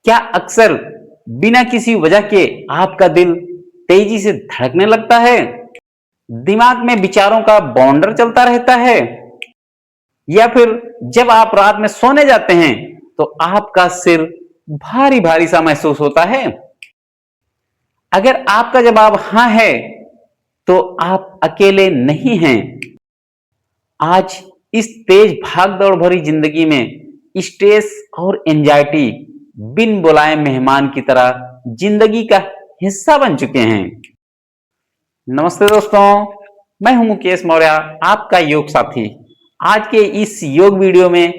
क्या अक्सर बिना किसी वजह के आपका दिल तेजी से धड़कने लगता है? दिमाग में विचारों का बौंडर चलता रहता है? या फिर जब आप रात में सोने जाते हैं तो आपका सिर भारी भारी सा महसूस होता है? अगर आपका जवाब हाँ है तो आप अकेले नहीं हैं। आज इस तेज भागदौड़ भरी जिंदगी में स्ट्रेस और एंजाइटी बिन बुलाए मेहमान की तरह जिंदगी का हिस्सा बन चुके हैं। नमस्ते दोस्तों, मैं हूं मुकेश मौर्य, आपका योग साथी। आज के इस योग वीडियो में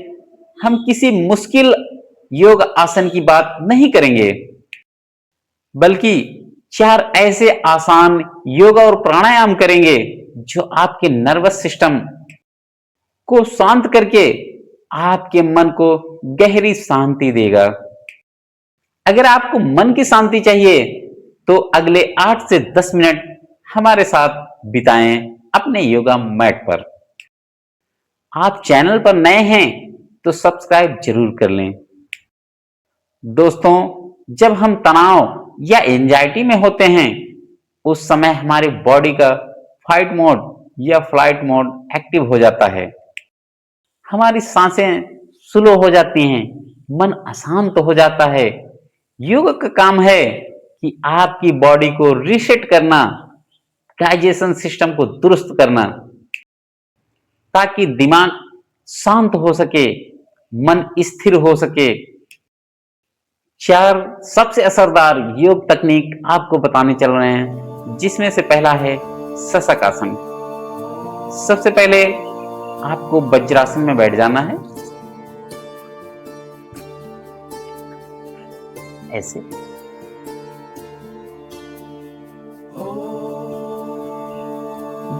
हम किसी मुश्किल योग आसन की बात नहीं करेंगे, बल्कि 4 ऐसे आसान योग और प्राणायाम करेंगे जो आपके नर्वस सिस्टम को शांत करके आपके मन को गहरी शांति देगा। अगर आपको मन की शांति चाहिए तो अगले 8 से 10 मिनट हमारे साथ बिताएं अपने योगा मैट पर। आप चैनल पर नए हैं तो सब्सक्राइब जरूर कर लें। दोस्तों, जब हम तनाव या एंजाइटी में होते हैं उस समय हमारी बॉडी का फाइट मोड या फ्लाइट मोड एक्टिव हो जाता है। हमारी सांसें स्लो हो जाती हैं, मन अशांत हो जाता है। योग का काम है कि आपकी बॉडी को रीसेट करना, डाइजेशन सिस्टम को दुरुस्त करना, ताकि दिमाग शांत हो सके, मन स्थिर हो सके। 4 सबसे असरदार योग तकनीक आपको बताने चल रहे हैं, जिसमें से पहला है शशक आसन। सबसे पहले आपको वज्रासन में बैठ जाना है, ऐसे।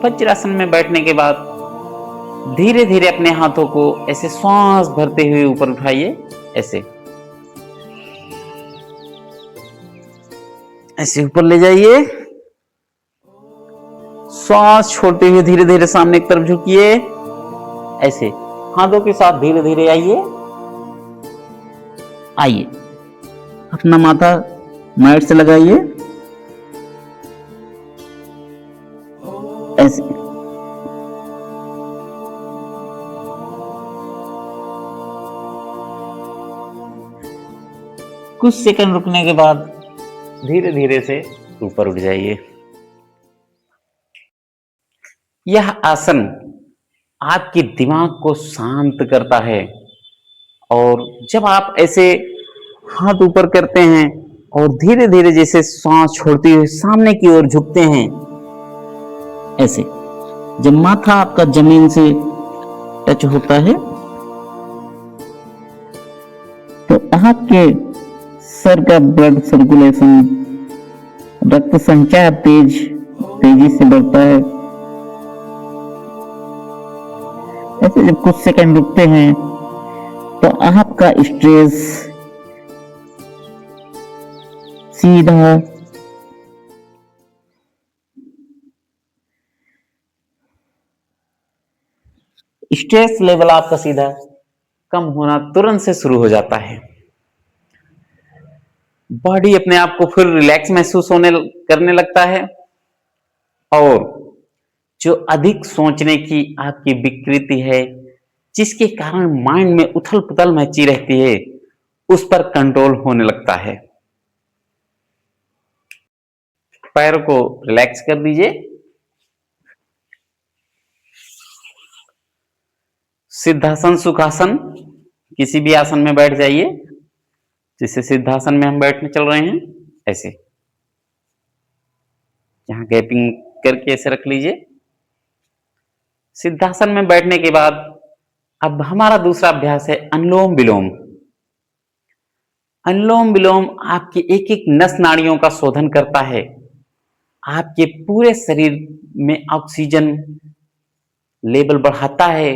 वज्रासन में बैठने के बाद धीरे धीरे अपने हाथों को ऐसे श्वास भरते हुए ऊपर उठाइए, ऐसे ऐसे ऊपर ले जाइए। श्वास छोड़ते हुए धीरे धीरे सामने की तरफ झुकिए, ऐसे हाथों के साथ धीरे धीरे आइए। अपना माथा मैट से लगाइए, ऐसे। कुछ सेकंड रुकने के बाद धीरे धीरे से ऊपर उठ जाइए। यह आसन आपके दिमाग को शांत करता है, और जब आप ऐसे हाथ ऊपर करते हैं और धीरे धीरे जैसे सांस छोड़ते हुए सामने की ओर झुकते हैं, ऐसे, जब माथा आपका जमीन से टच होता है तो आपके सर का ब्लड सर्कुलेशन, रक्त संचार तेजी से बढ़ता है। ऐसे जब कुछ सेकंड रुकते हैं तो आपका स्ट्रेस सीधा स्ट्रेस लेवल आपका सीधा कम होना तुरंत से शुरू हो जाता है। बॉडी अपने आप को फिर रिलैक्स महसूस करने लगता है, और जो अधिक सोचने की आपकी विकृति है, जिसके कारण माइंड में उथल पुथल मची रहती है, उस पर कंट्रोल होने लगता है। पैर को रिलैक्स कर दीजिए। सिद्धासन, सुखासन, किसी भी आसन में बैठ जाइए। जिससे सिद्धासन में हम बैठने चल रहे हैं, ऐसे यहां गैपिंग करके ऐसे रख लीजिए। सिद्धासन में बैठने के बाद अब हमारा दूसरा अभ्यास है अनुलोम विलोम। अनुलोम विलोम आपके एक एक नस नाड़ियों का शोधन करता है, आपके पूरे शरीर में ऑक्सीजन लेवल बढ़ाता है,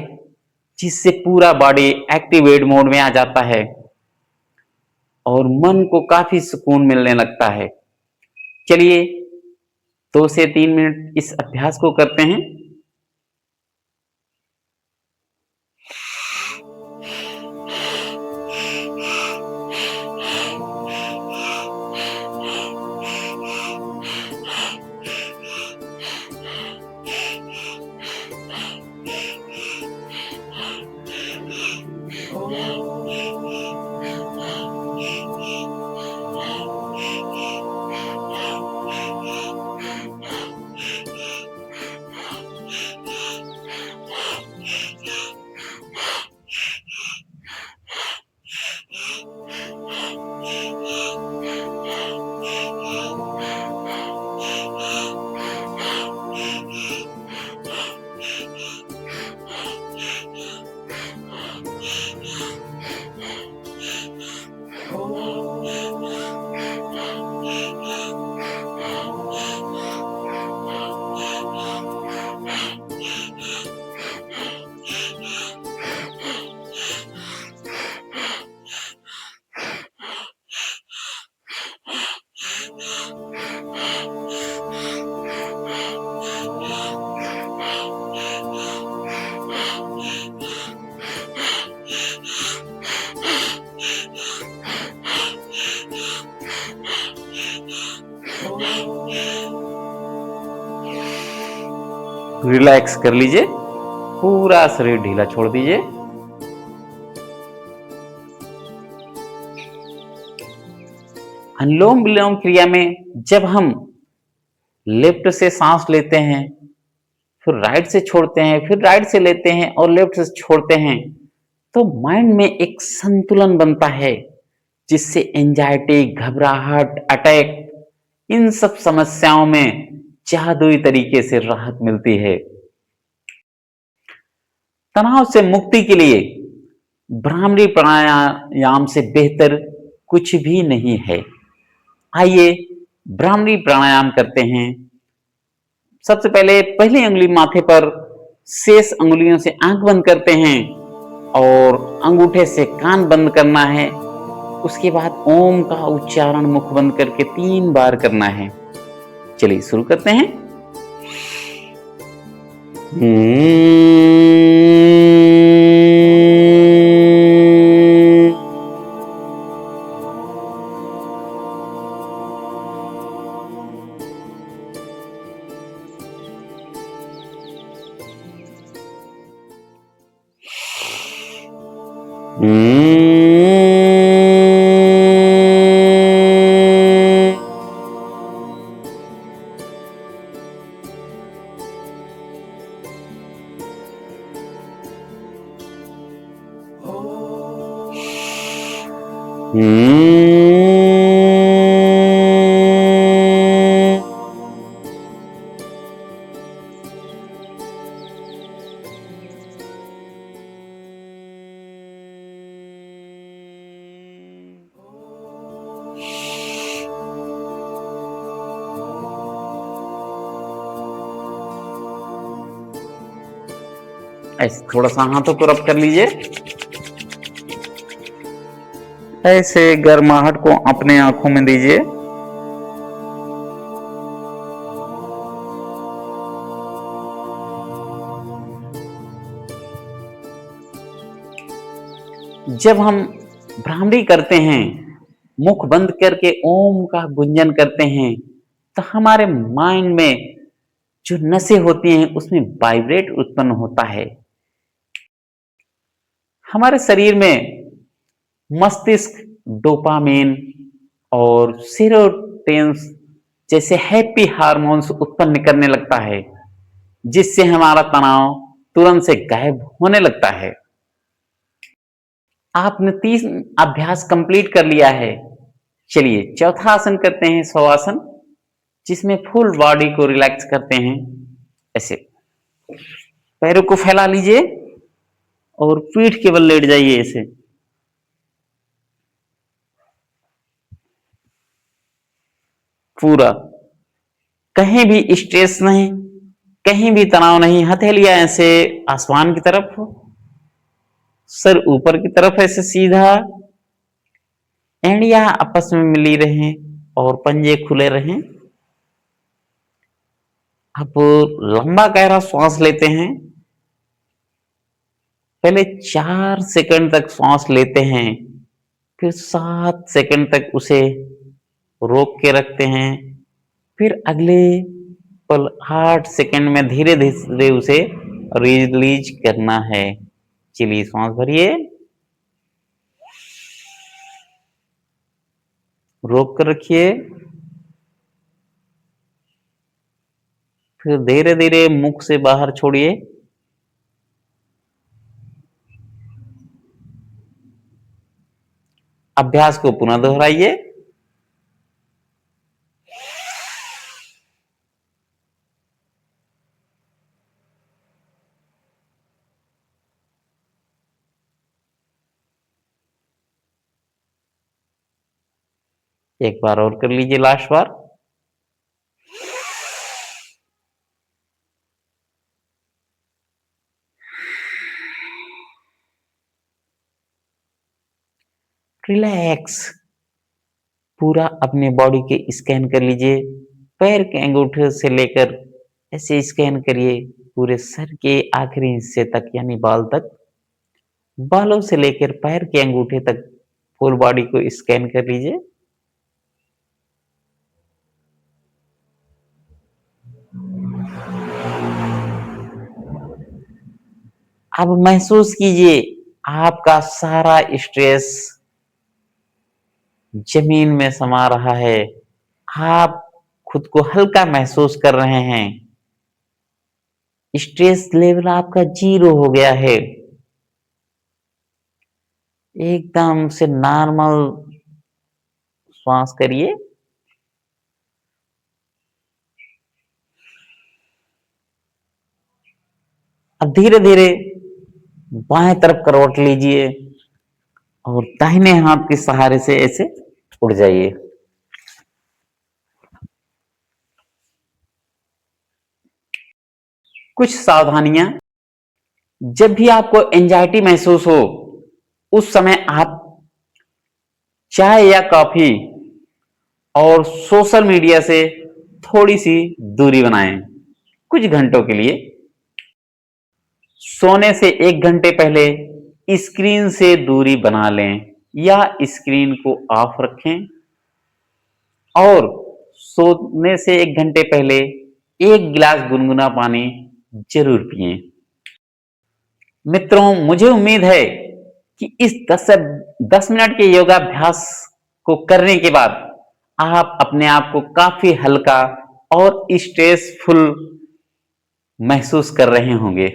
जिससे पूरा बॉडी एक्टिवेट मोड में आ जाता है और मन को काफी सुकून मिलने लगता है। चलिए 2 से 3 मिनट इस अभ्यास को करते हैं। रिलैक्स कर लीजिए, पूरा शरीर ढीला छोड़ दीजिए। अनुलोम विलोम क्रिया में जब हम लेफ्ट से सांस लेते हैं, फिर राइट से छोड़ते हैं, फिर राइट से लेते हैं और लेफ्ट से छोड़ते हैं, तो माइंड में एक संतुलन बनता है, जिससे एंजाइटी, घबराहट, अटैक, इन सब समस्याओं में जादुई तरीके से राहत मिलती है। तनाव से मुक्ति के लिए भ्रामरी प्राणायाम से बेहतर कुछ भी नहीं है। आइए भ्रामरी प्राणायाम करते हैं। सबसे पहले पहली अंगुली माथे पर, शेष अंगुलियों से आंख बंद करते हैं और अंगूठे से कान बंद करना है। उसके बाद ओम का उच्चारण मुख बंद करके 3 बार करना है। चलिए शुरू करते हैं। ऐसे थोड़ा सा हाथों को रब कर लीजिए। ऐसे गर्माहट को अपने आंखों में दीजिए। जब हम भ्रामरी करते हैं, मुख बंद करके ओम का गुंजन करते हैं, तो हमारे माइंड में जो नसें होती हैं उसमें वाइब्रेट उत्पन्न होता है। हमारे शरीर में मस्तिष्क डोपामिन और सेरोटोनिन जैसे हैप्पी हार्मोन्स उत्पन्न करने लगता है, जिससे हमारा तनाव तुरंत से गायब होने लगता है। आपने 3 अभ्यास कंप्लीट कर लिया है। चलिए चौथा आसन करते हैं, शवासन, जिसमें फुल बॉडी को रिलैक्स करते हैं। ऐसे पैरों को फैला लीजिए और पीठ के बल लेट जाइए। ऐसे पूरा, कहीं भी स्ट्रेस नहीं, कहीं भी तनाव नहीं। हथेलियां ऐसे आसमान की तरफ हो, सर ऊपर की तरफ ऐसे सीधा, एड़ियां आपस में मिली रहें और पंजे खुले रहें। अब लंबा गहरा श्वास लेते हैं। पहले 4 सेकंड तक श्वास लेते हैं, फिर 7 सेकंड तक उसे रोक के रखते हैं, फिर अगले पल 8 सेकंड में धीरे धीरे उसे रिलीज करना है। चलिए सांस भरिए, रोक कर रखिए, फिर धीरे धीरे मुख से बाहर छोड़िए। अभ्यास को पुनः दोहराइए। एक बार और कर लीजिए, लास्ट बार। रिलैक्स, पूरा अपने बॉडी के स्कैन कर लीजिए। पैर के अंगूठे से लेकर ऐसे स्कैन करिए पूरे सर के आखिरी हिस्से तक, यानी बाल तक। बालों से लेकर पैर के अंगूठे तक फुल बॉडी को स्कैन कर लीजिए। अब महसूस कीजिए आपका सारा स्ट्रेस जमीन में समा रहा है। आप खुद को हल्का महसूस कर रहे हैं। स्ट्रेस लेवल आपका 0 हो गया है। एकदम से नॉर्मल श्वास करिए। अब धीरे धीरे बाएं तरफ करवट लीजिए और दाहिने हाथ के सहारे से ऐसे उड़ जाइए। कुछ सावधानियां, जब भी आपको एंजाइटी महसूस हो उस समय आप चाय या कॉफी और सोशल मीडिया से थोड़ी सी दूरी बनाएं कुछ घंटों के लिए। सोने से 1 घंटे पहले स्क्रीन से दूरी बना लें या स्क्रीन को ऑफ रखें और सोने से 1 घंटे पहले 1 गिलास गुनगुना पानी जरूर पिएं। मित्रों, मुझे उम्मीद है कि इस 10 मिनट के योगाभ्यास को करने के बाद आप अपने आप को काफी हल्का और स्ट्रेसफुल महसूस कर रहे होंगे।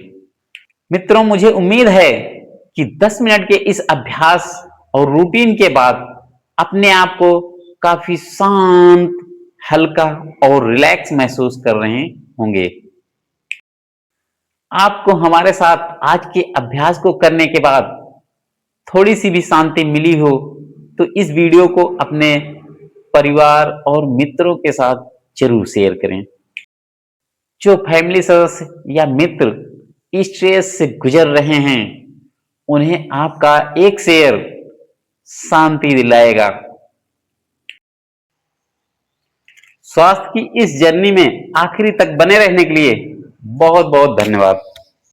मित्रों, मुझे उम्मीद है कि 10 मिनट के इस अभ्यास और रूटीन के बाद अपने आप को काफी शांत, हल्का और रिलैक्स महसूस कर रहे होंगे। आपको हमारे साथ आज के अभ्यास को करने के बाद थोड़ी सी भी शांति मिली हो तो इस वीडियो को अपने परिवार और मित्रों के साथ जरूर शेयर करें। जो फैमिली सदस्य या मित्र स्ट्रेस से गुजर रहे हैं उन्हें आपका एक शेयर शांति दिलाएगा। स्वास्थ्य की इस जर्नी में आखिरी तक बने रहने के लिए बहुत बहुत धन्यवाद।